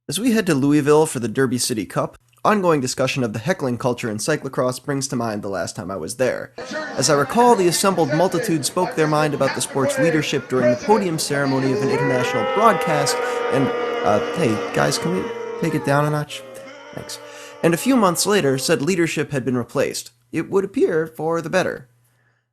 As we head to Louisville for the Derby City Cup, ongoing discussion of the heckling culture in cyclocross brings to mind the last time I was there. As I recall, the assembled multitude spoke their mind about the sport's leadership during the podium ceremony of an international broadcast, and, hey, guys, can we take it down a notch? Thanks. And a few months later, said leadership had been replaced. It would appear for the better.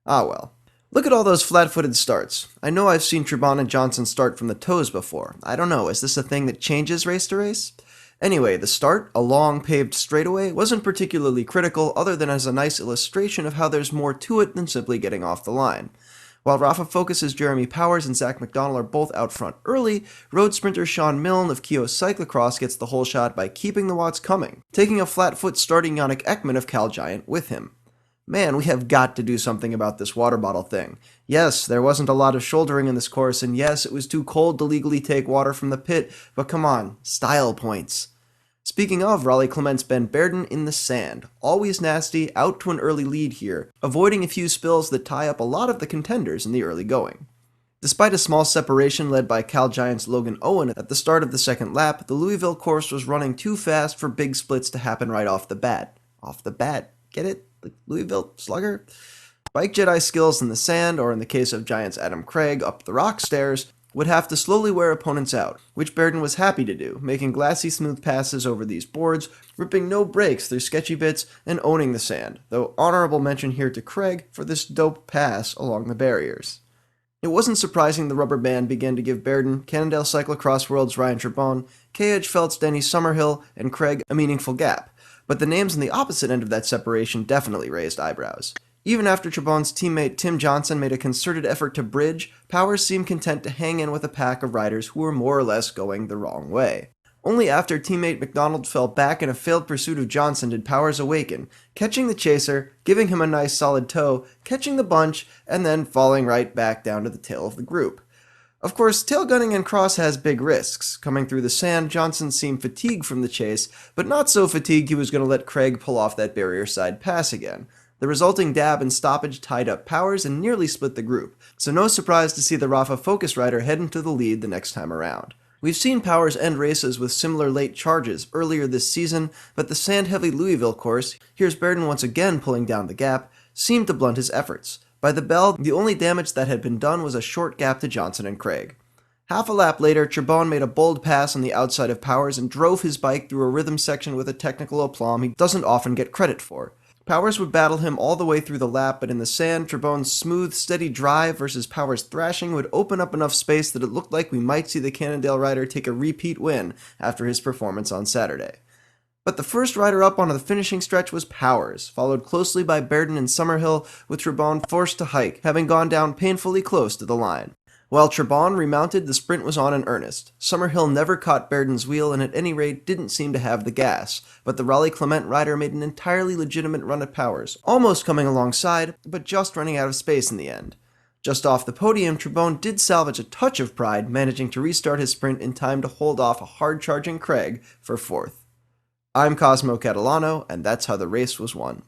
Ah well. Look at all those flat-footed starts. I know I've seen Trebon and Johnson start from the toes before. I don't know, is this a thing that changes race to race? Anyway, the start, a long paved straightaway, wasn't particularly critical other than as a nice illustration of how there's more to it than simply getting off the line. While Rafa Focus's Jeremy Powers and Zach McDonald are both out front early, road sprinter Sean Milne of Keogh's Cyclocross gets the whole shot by keeping the Watts coming, taking a flat-foot starting Yannick Ekman of Cal Giant with him. Man, we have got to do something about this water bottle thing. Yes, there wasn't a lot of shouldering in this course, and yes, it was too cold to legally take water from the pit, but come on, style points. Speaking of, Raleigh Clement's Ben Berden in the sand. Always nasty, out to an early lead here, avoiding a few spills that tie up a lot of the contenders in the early going. Despite a small separation led by Cal Giant's Logan Owen at the start of the second lap, the Louisville course was running too fast for big splits to happen right off the bat. Off the bat. Get it? Like Louisville Slugger? Bike Jedi skills in the sand, or in the case of Giant's Adam Craig, up the rock stairs, would have to slowly wear opponents out, which Berden was happy to do, making glassy smooth passes over these boards, ripping no breaks through sketchy bits, and owning the sand, though honorable mention here to Craig for this dope pass along the barriers. It wasn't surprising the rubber band began to give Berden, Cannondale Cyclocross World's Ryan Trebon, K.H. Felt's Denny Summerhill, and Craig a meaningful gap, but the names on the opposite end of that separation definitely raised eyebrows. Even after Trebon's teammate Tim Johnson made a concerted effort to bridge, Powers seemed content to hang in with a pack of riders who were more or less going the wrong way. Only after teammate McDonald fell back in a failed pursuit of Johnson did Powers awaken, catching the chaser, giving him a nice solid tow, catching the bunch, and then falling right back down to the tail of the group. Of course, tail gunning and cross has big risks. Coming through the sand, Johnson seemed fatigued from the chase, but not so fatigued he was going to let Craig pull off that barrier side pass again. The resulting dab and stoppage tied up Powers and nearly split the group, so no surprise to see the Rafa Focus rider head into the lead the next time around. We've seen Powers end races with similar late charges earlier this season, but the sand-heavy Louisville course, here's Berden once again pulling down the gap, seemed to blunt his efforts. By the bell, the only damage that had been done was a short gap to Johnson and Craig. Half a lap later, Trebon made a bold pass on the outside of Powers and drove his bike through a rhythm section with a technical aplomb he doesn't often get credit for. Powers would battle him all the way through the lap, but in the sand, Trebon's smooth, steady drive versus Powers' thrashing would open up enough space that it looked like we might see the Cannondale rider take a repeat win after his performance on Saturday. But the first rider up onto the finishing stretch was Powers, followed closely by Berden and Summerhill, with Trebon forced to hike, having gone down painfully close to the line. While Trebon remounted, the sprint was on in earnest. Summerhill never caught Berden's wheel and at any rate didn't seem to have the gas, but the Raleigh Clement rider made an entirely legitimate run at Powers, almost coming alongside, but just running out of space in the end. Just off the podium, Trebon did salvage a touch of pride, managing to restart his sprint in time to hold off a hard-charging Craig for fourth. I'm Cosmo Catalano, and that's how the race was won.